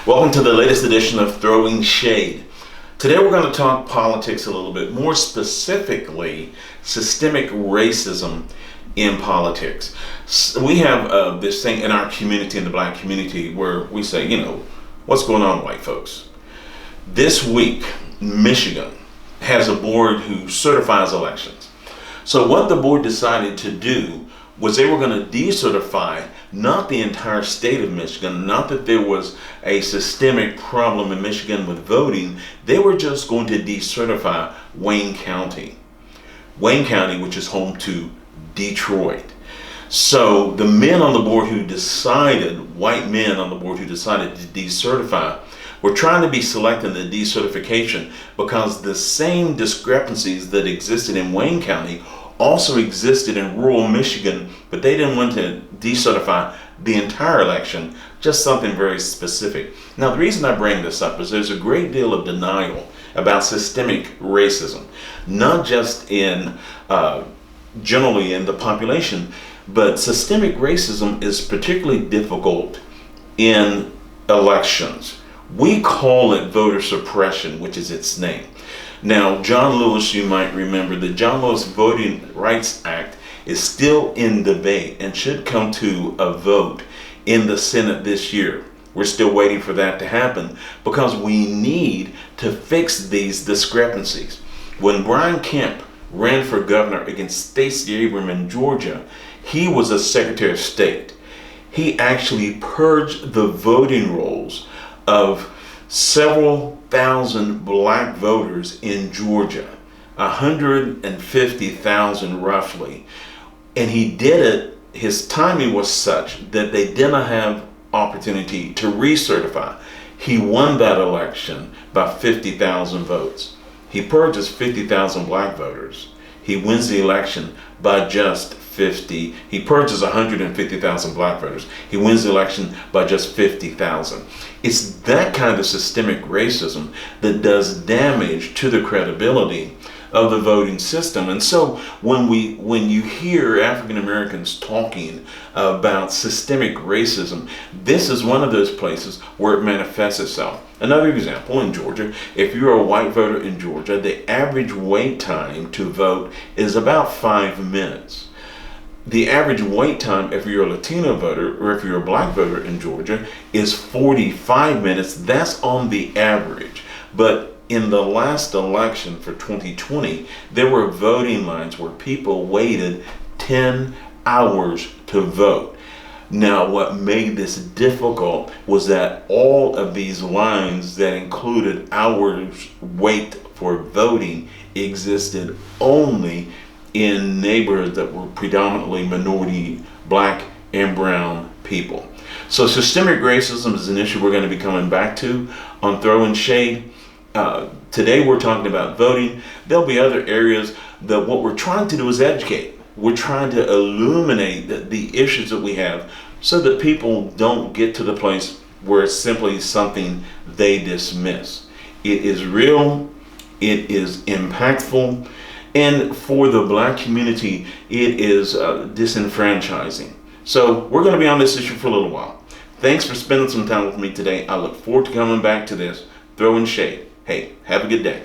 Welcome to the latest edition of Throwing Shade. Today we're going to talk politics a little bit, more specifically systemic racism in politics. We have this thing in our community, in the black community, where we say, what's going on, white folks? This week, Michigan has a board who certifies elections. So what the board decided to do was they were going to decertify not the entire state of Michigan, not that there was a systemic problem in Michigan with voting. They were just going to decertify Wayne County. Wayne County, which is home to Detroit. So the men on the board who decided, white men on the board who decided to decertify, were trying to be selective in the decertification because the same discrepancies that existed in Wayne County also existed in rural Michigan, but they didn't want to decertify the entire election, just something very specific. Now, the reason I bring this up is there's a great deal of denial about systemic racism, not just in generally in the population, but systemic racism is particularly difficult in elections. We call it voter suppression, which is its name. Now, John Lewis, you might remember, the John Lewis Voting Rights Act is still in debate and should come to a vote in the Senate this year. We're still waiting for that to happen because we need to fix these discrepancies. When Brian Kemp ran for governor against Stacey Abrams in Georgia, he was a Secretary of State. He actually purged the voting rolls of several thousand black voters in Georgia, 150,000 roughly. And he did it, his timing was such that they didn't have opportunity to recertify. He won that election by 50,000 votes. He purges 50,000 black voters. He wins the election by just 50. He purges 150,000 black voters. He wins the election by just 50,000. It's that kind of systemic racism that does damage to the credibility of the voting system. And so when you hear African Americans talking about systemic racism, this is one of those places where it manifests itself. Another example, in Georgia, if you're a white voter in Georgia, the average wait time to vote is about 5 minutes. The average wait time, if you're a Latino voter or if you're a black voter in Georgia, is 45 minutes. That's on the average. But in the last election for 2020, there were voting lines where people waited 10 hours to vote. Now, what made this difficult was that all of these lines that included hours wait for voting existed only in neighborhoods that were predominantly minority, black and brown people. So systemic racism is an issue we're going to be coming back to on Throwing Shade. Today we're talking about voting. There'll be other areas that what we're trying to do is educate. We're trying to illuminate the issues that we have so that people don't get to the place where it's simply something they dismiss. It is real, it is impactful, and for the black community, it is disenfranchising. So we're going to be on this issue for a little while. Thanks for spending some time with me today. I look forward to coming back to this, Throwing Shade. Hey, have a good day.